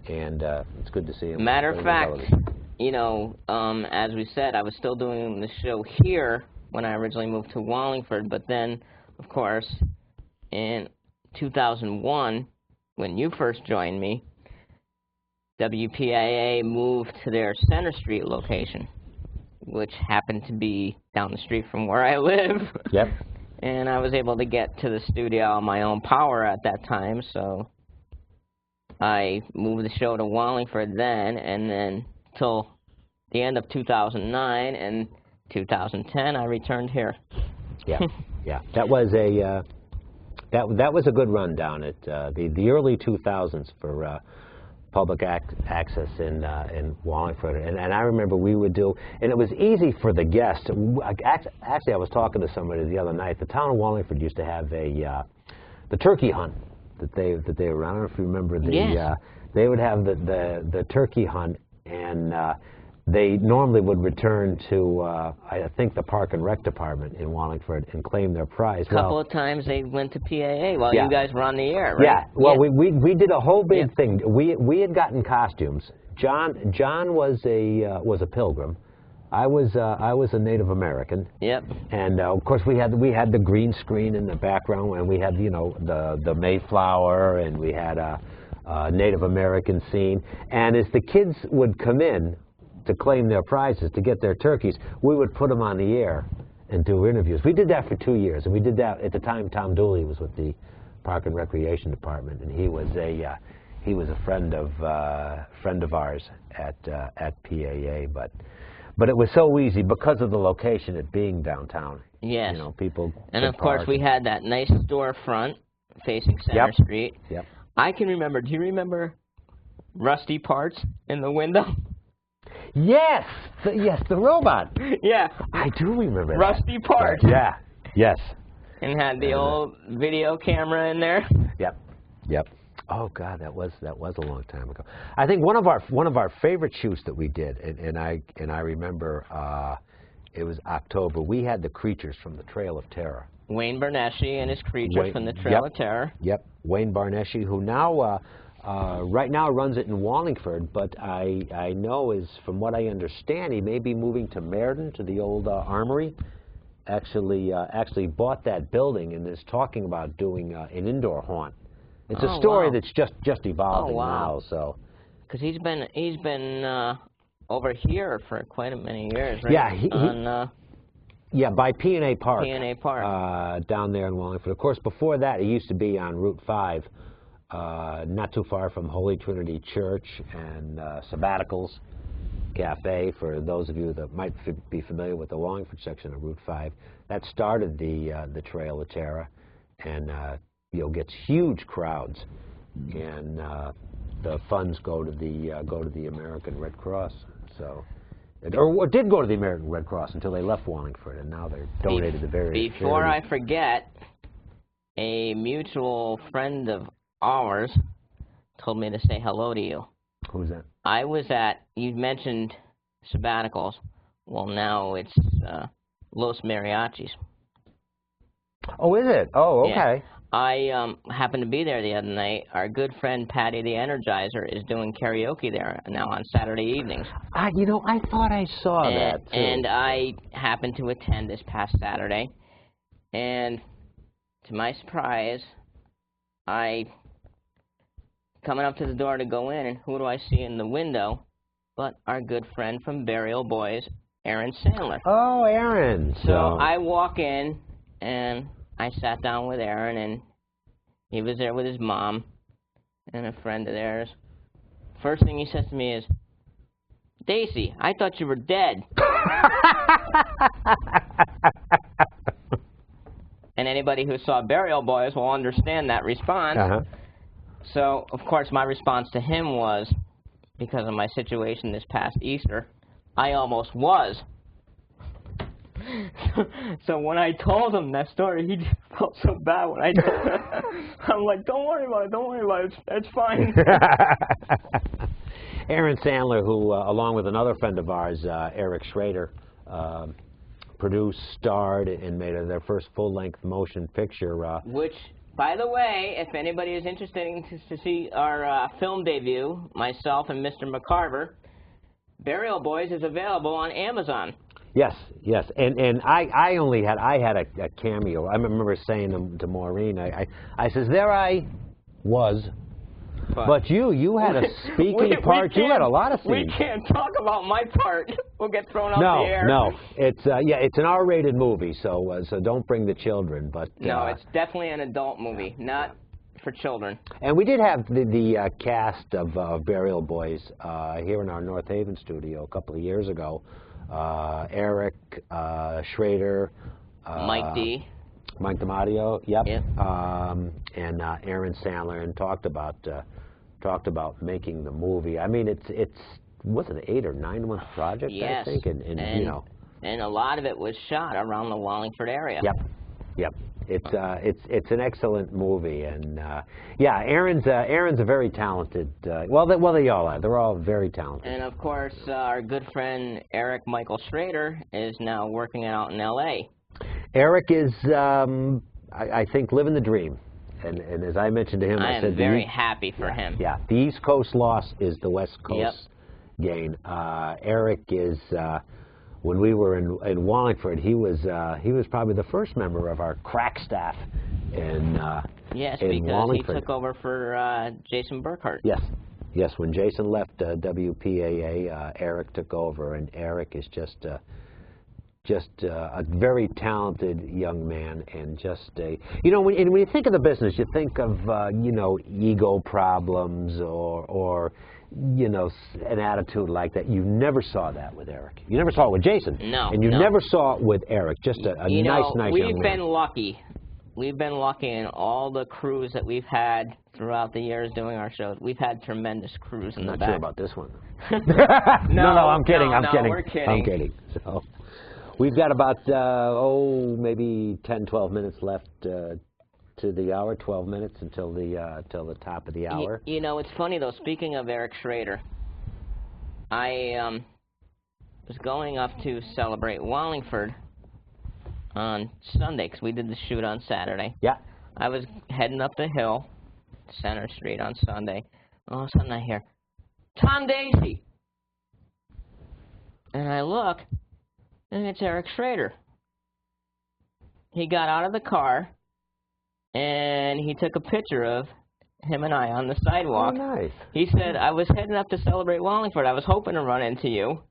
and it's good to see him. Matter of fact, as we said, I was still doing the show here when I originally moved to Wallingford. But then, of course, in 2001, when you first joined me, WPIA moved to their Center Street location, which happened to be down the street from where I live. Yep. And I was able to get to the studio on my own power at that time, so I moved the show to Wallingford then, and then till the end of 2009, and 2010 I returned here. Yeah, yeah. That was a that was a good run down at the early 2000s for public access in Wallingford, and I remember we would do, and it was easy for the guests. Actually, I was talking to somebody the other night. The town of Wallingford used to have the turkey hunt that they were around. I don't know if you remember the yes. They would have the turkey hunt, and they normally would return to I think the Park and Rec department in Wallingford and claim their prize. A couple of times they went to PAA while yeah. you guys were on the air, right? Yeah. Well, yeah. we did a whole big yeah. thing. We had gotten costumes. John was a pilgrim. I was a Native American. Yep. And of course we had the green screen in the background, and we had the Mayflower, and we had a Native American scene. And as the kids would come in to claim their prizes, to get their turkeys, we would put them on the air and do interviews. We did that for 2 years, and we did that at the time. Tom Dooley was with the Park and Recreation Department, and he was a friend of ours at PAA. But it was so easy because of the location, it being downtown. Yes. You know, people. And of course, we had that nice storefront facing Center Yep. Street. Yep. I can remember. Do you remember Rusty Parts in the window? Yes, the robot. Yeah. I do remember that. Rusty Parts. Yeah. Yes. And had the old video camera in there. Yep. Yep. Oh God, that was a long time ago. I think one of our favorite shoots that we did, and I remember it was October. We had the creatures from the Trail of Terror. Wayne Barneschi and his creatures from the Trail of Terror. Yep. Wayne Barneschi, who now right now runs it in Wallingford, but I know is, from what I understand, he may be moving to Meriden, to the old armory. Actually bought that building and is talking about doing an indoor haunt. It's a story that's just evolving now. So, because he's been over here for quite many years, right? Yeah, yeah, by P&A Park. P&A Park. Down there in Wallingford. Of course, before that, it used to be on Route 5, not too far from Holy Trinity Church and Sabbaticals Cafe, for those of you that might be familiar with the Wallingford section of Route 5. That started the Trail of Terror, and gets huge crowds, and the funds go to the American Red Cross. So, or did go to the American Red Cross until they left Wallingford, and now they're donated to various Before charities. I forget, a mutual friend of ours told me to say hello to you. Who's that? I was at, you mentioned Sabbaticals. Well, now it's Los Mariachis. Oh, is it? Oh, okay. Yeah. I happened to be there the other night. Our good friend Patty the Energizer is doing karaoke there now on Saturday evenings. I thought I saw that too. And I happened to attend this past Saturday. And to my surprise, coming up to the door to go in, and who do I see in the window but our good friend from Burial Boys, Aaron Sandler. Oh, Aaron. So I walk in, and I sat down with Aaron, and he was there with his mom and a friend of theirs. First thing he says to me is, "Daisy, I thought you were dead." And anybody who saw Burial Boys will understand that response. Uh-huh. So, of course, my response to him was, because of my situation this past Easter, I almost was. So when I told him that story, he just felt so bad when I told him. I'm like, don't worry about it, it's fine. Aaron Sandler, who, along with another friend of ours, Eric Schrader, produced, starred, and made their first full-length motion picture. Which, by the way, if anybody is interested to see our film debut, myself and Mr. McCarver, Burial Boys is available on Amazon. Yes, yes, and I had a cameo. I remember saying to Maureen, I says, there I was, but you had a speaking part. You had a lot of scenes. We can't talk about my part. We'll get thrown off the air. No, it's it's an R-rated movie, so don't bring the children. But no, it's definitely an adult movie, not for children. And we did have the cast of Burial Boys here in our North Haven studio a couple of years ago. Eric, Schrader, Mike D. Mike DiMatteo, yep. Yep. And Aaron Sandler, and talked about making the movie. I mean, it's was it an 8 or 9 month project? Yes. I think, and you know, and a lot of it was shot around the Wallingford area. Yep. It's an excellent movie, and yeah, Aaron's a very talented. Well, they all are. They're all very talented. And of course, our good friend Eric Michael Schrader is now working out in L.A. Eric is, I think, living the dream. And as I mentioned to him, I said, I'm very happy for him. Yeah, the East Coast loss is the West Coast gain. Eric is. When we were in Wallingford, he was probably the first member of our crack staff in yes, in because Wallingford. he took over for Jason Burkhart. Yes. When Jason left WPAA, Eric took over, and Eric is just a very talented young man, and just a when you think of the business, you think of ego problems or an attitude like that. You never saw that with Eric. You never saw it with Jason. No. And you never saw it with Eric. Just a nice young man. We've been lucky. We've been lucky in all the crews that we've had throughout the years doing our shows. We've had tremendous crews in the back. I'm not sure about this one. No, I'm kidding. I'm kidding. We're kidding. I'm kidding. So, we've got about maybe 10, 12 minutes left to the hour, 12 minutes until the top of the hour. It's funny though, speaking of Eric Schrader, I was going up to celebrate Wallingford on Sunday, because we did the shoot on Saturday. Yeah. I was heading up the hill, Center Street on Sunday. All of a sudden I hear, Tom Dacey! And I look, and it's Eric Schrader. He got out of the car, and he took a picture of him and I on the sidewalk. Oh, nice. He said, I was heading up to celebrate Wallingford. I was hoping to run into you.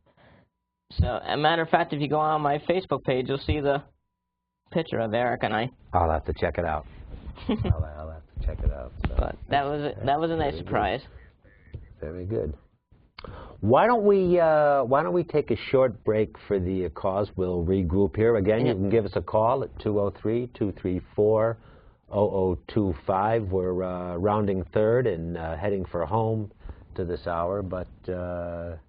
So, as a matter of fact, if you go on my Facebook page, you'll see the picture of Eric and I. I'll have to check it out. I'll have to check it out. So but that was a nice surprise. Very good. Why don't we take a short break for the cause? We'll regroup here. Again, you can give us a call at 203-234-0025. We're rounding third and heading for home to this hour, but the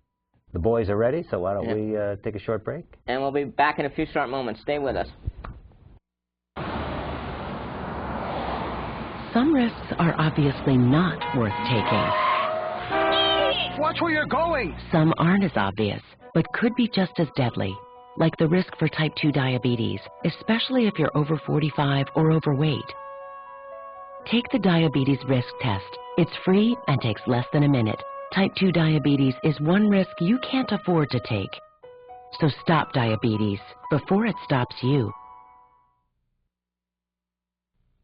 boys are ready, so why don't we take a short break? And we'll be back in a few short moments. Stay with us. Some risks are obviously not worth taking. Watch where you're going! Some aren't as obvious, but could be just as deadly, like the risk for type 2 diabetes, especially if you're over 45 or overweight. Take the diabetes risk test. It's free and takes less than a minute. Type 2 diabetes is one risk you can't afford to take. So stop diabetes before it stops you.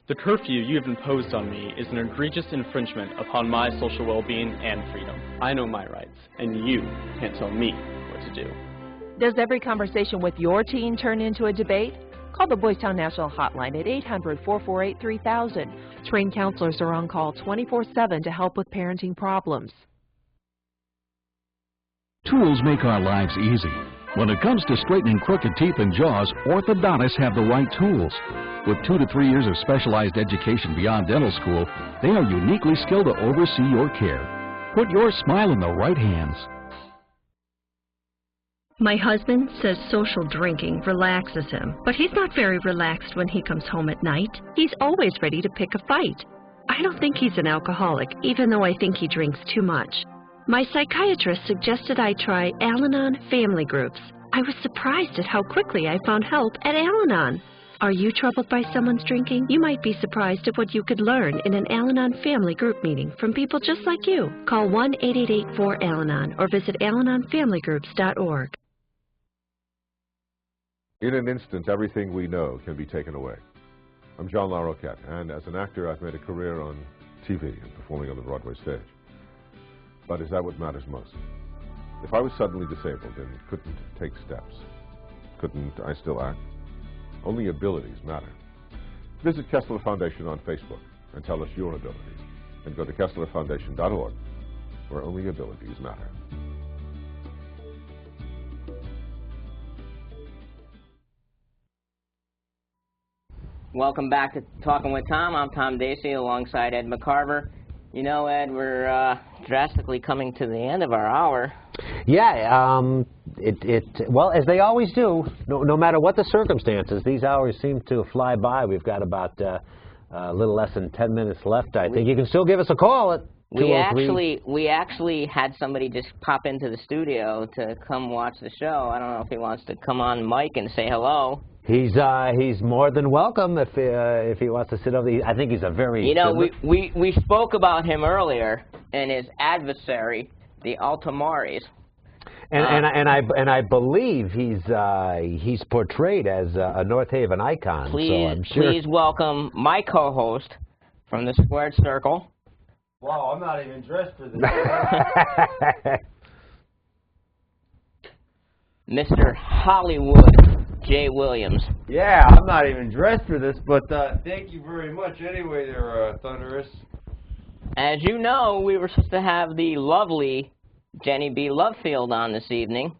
The curfew you have imposed on me is an egregious infringement upon my social well-being and freedom. I know my rights, and you can't tell me what to do. Does every conversation with your teen turn into a debate? Call the Boys Town National Hotline at 800-448-3000. Trained counselors are on call 24/7 to help with parenting problems. Tools make our lives easy. When it comes to straightening crooked teeth and jaws, orthodontists have the right tools. With 2 to 3 years of specialized education beyond dental school, they are uniquely skilled to oversee your care. Put your smile in the right hands. My husband says social drinking relaxes him, but he's not very relaxed when he comes home at night. He's always ready to pick a fight. I don't think he's an alcoholic, even though I think he drinks too much. My psychiatrist suggested I try Al-Anon family groups. I was surprised at how quickly I found help at Al-Anon. Are you troubled by someone's drinking? You might be surprised at what you could learn in an Al-Anon family group meeting from people just like you. Call 1-888-4-AL-ANON or visit AlanonFamilyGroups.org. In an instant, everything we know can be taken away. I'm John Larroquette, and as an actor, I've made a career on TV and performing on the Broadway stage. But is that what matters most? If I was suddenly disabled and couldn't take steps, couldn't I still act? Only abilities matter. Visit Kessler Foundation on Facebook and tell us your abilities. And go to KesslerFoundation.org, where only abilities matter. Welcome back to Talking with Tom. I'm Tom Dacey alongside Ed McCarver. You know, Ed, we're drastically coming to the end of our hour. Yeah, well, as they always do, no matter what the circumstances, these hours seem to fly by. We've got about a little less than 10 minutes left, I think. You can still give us a call at 203. We actually had somebody just pop into the studio to come watch the show. I don't know if he wants to come on mic and say hello. He's more than welcome if he wants to sit over. I think he's a very... You know, we spoke about him earlier and his adversary, the Altamaris. And I believe he's portrayed as a North Haven icon. Please, so I'm sure. Please welcome my co-host from the Squared Circle. Wow, I'm not even dressed for this. Mr. Hollywood J. Williams. Yeah, I'm not even dressed for this, but thank you very much anyway there, Thunderous. As you know, we were supposed to have the lovely Jenny B. Lovefield on this evening.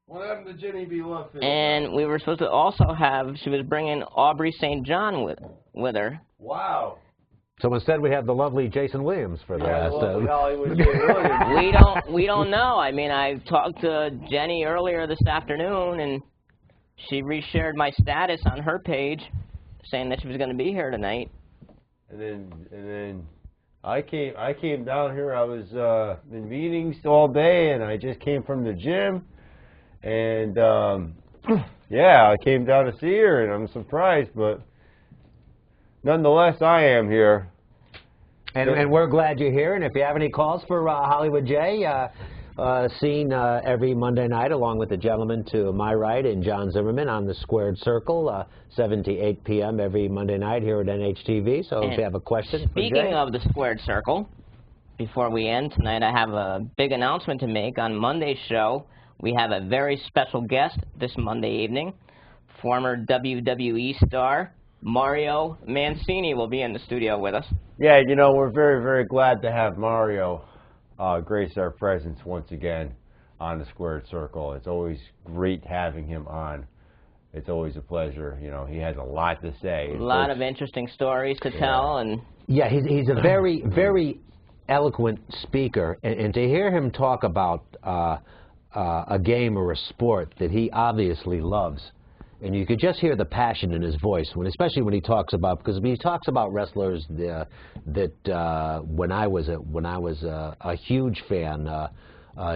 What happened to Jenny B. Lovefield? And we were supposed to also have, she was bringing Aubrey St. John with her. Wow. So instead we have the lovely Jason Williams for the last... Hollywood J. Williams. We don't know. I mean, I talked to Jenny earlier this afternoon, and she reshared my status on her page, saying that she was going to be here tonight. And then I came down here. I was in meetings all day, and I just came from the gym, and yeah, I came down to see her, and I'm surprised, but nonetheless, I am here. And we're glad you're here. And if you have any calls for Hollywood J, seen every Monday night along with the gentleman to my right and John Zimmerman on the Squared Circle, 7 to 8 p.m. every Monday night here at NHTV. So if you have a question for Jay. Speaking of the Squared Circle, before we end tonight, I have a big announcement to make. On Monday's show, we have a very special guest this Monday evening. Former WWE star Mario Mancini will be in the studio with us. Yeah, you know, we're very, very glad to have Mario grace our presence once again on the Squared Circle. It's always great having him on. It's always a pleasure. You know, he has a lot to say. A lot of interesting stories to tell. And yeah, he's a very, very eloquent speaker. And to hear him talk about a game or a sport that he obviously loves, and you could just hear the passion in his voice, especially when he talks about, because he talks about wrestlers that when I was a huge fan,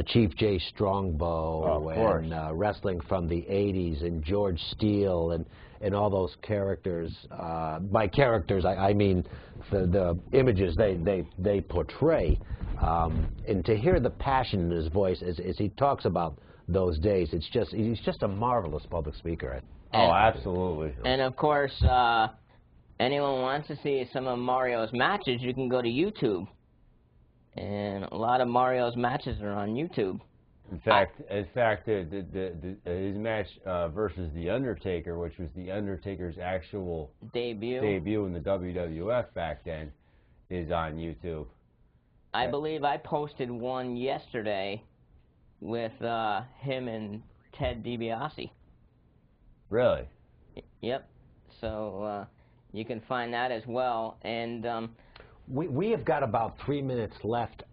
Chief Jay Strongbow and wrestling from the '80s, and George Steele and all those characters. By characters, I mean the images they portray, and to hear the passion in his voice as he talks about those days, he's just a marvelous public speaker. Oh, absolutely. And of course, anyone wants to see some of Mario's matches, you can go to YouTube. And a lot of Mario's matches are on YouTube. In fact, his match versus The Undertaker, which was The Undertaker's actual debut in the WWF back then, is on YouTube. I believe I posted one yesterday with him and Ted DiBiase. Really? Yep. So you can find that as well. And we have got about 3 minutes left.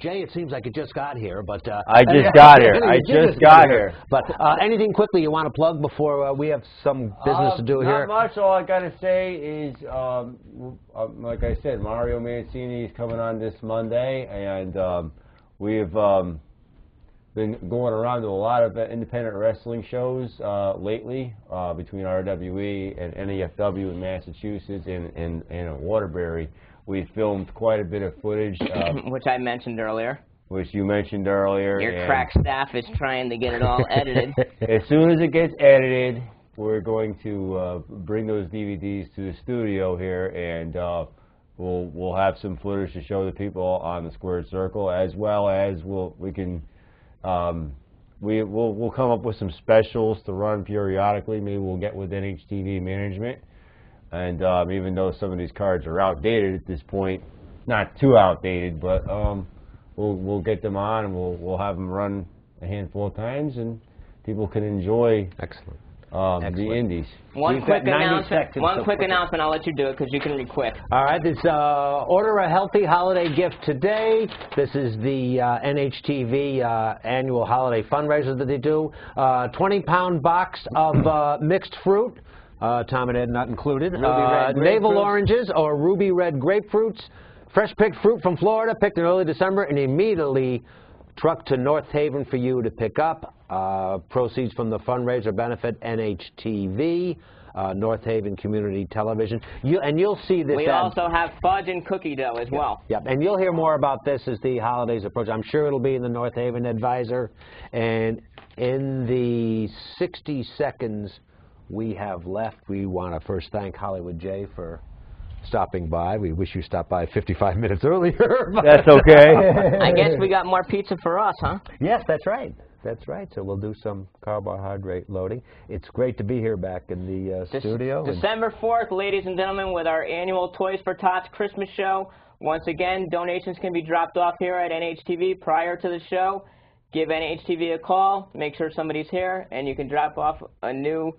Jay, it seems like you just got here, but I just got here. I just got here. But anything quickly you want to plug before we have some business to do here? Not much. All I got to say is, like I said, Mario Mancini is coming on this Monday, and we've been going around to a lot of independent wrestling shows lately between RWE and NEFW in Massachusetts and in Waterbury. We filmed quite a bit of footage. Which I mentioned earlier. which you mentioned earlier. Your crack staff is trying to get it all edited. As soon as it gets edited, we're going to bring those DVDs to the studio here, and we'll have some footage to show the people on the Squared Circle, as well as we'll come up with some specials to run periodically. Maybe we'll get with NHTV management, and even though some of these cards are outdated at this point, not too outdated, but we'll get them on, and we'll have them run a handful of times, and people can enjoy. Excellent. The indies. One quick announcement. I'll let you do it because you can read quick. All right. This order a healthy holiday gift today. This is the NHTV annual holiday fundraiser that they do. 20-pound box of mixed fruit. Tom and Ed not included. Navel oranges or ruby red grapefruits. Fresh picked fruit from Florida, picked in early December, and immediately trucked to North Haven for you to pick up. Proceeds from the fundraiser benefit NHTV, North Haven Community Television. You'll see this. We also have fudge and cookie dough as well. Yep, and you'll hear more about this as the holidays approach. I'm sure it'll be in the North Haven Advisor. And in the 60 seconds we have left, we want to first thank Hollywood J for stopping by. We wish you stopped by 55 minutes earlier. That's okay. I guess we got more pizza for us, huh? Yes, that's right. That's right. So we'll do some carbohydrate loading. It's great to be here back in the studio. December 4th, ladies and gentlemen, with our annual Toys for Tots Christmas show. Once again, donations can be dropped off here at NHTV prior to the show. Give NHTV a call, make sure somebody's here, and you can drop off a new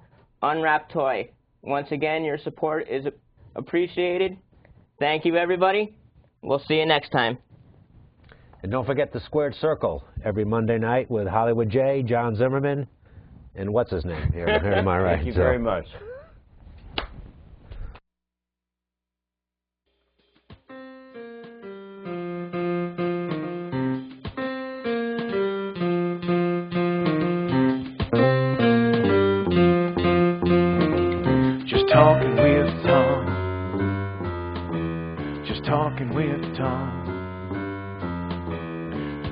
unwrapped toy. Once again, your support is appreciated. Thank you, everybody. We'll see you next time. And don't forget the Squared Circle every Monday night with Hollywood J, John Zimmerman, and what's his name here to my right. Thank you very much. Just talking with Tom. Just talking with Tom.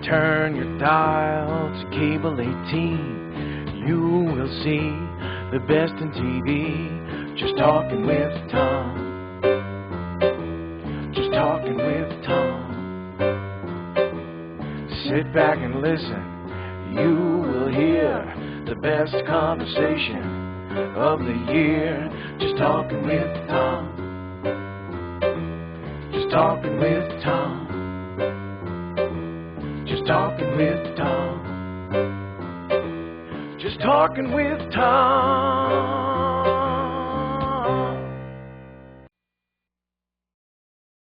Turn your dial to cable 18. You will see the best in TV. Just talking with Tom. Just talking with Tom. Sit back and listen. You will hear the best conversation of the year. Just talking with Tom. Just talking with Tom. Just talking with Tom. Just talking with Tom.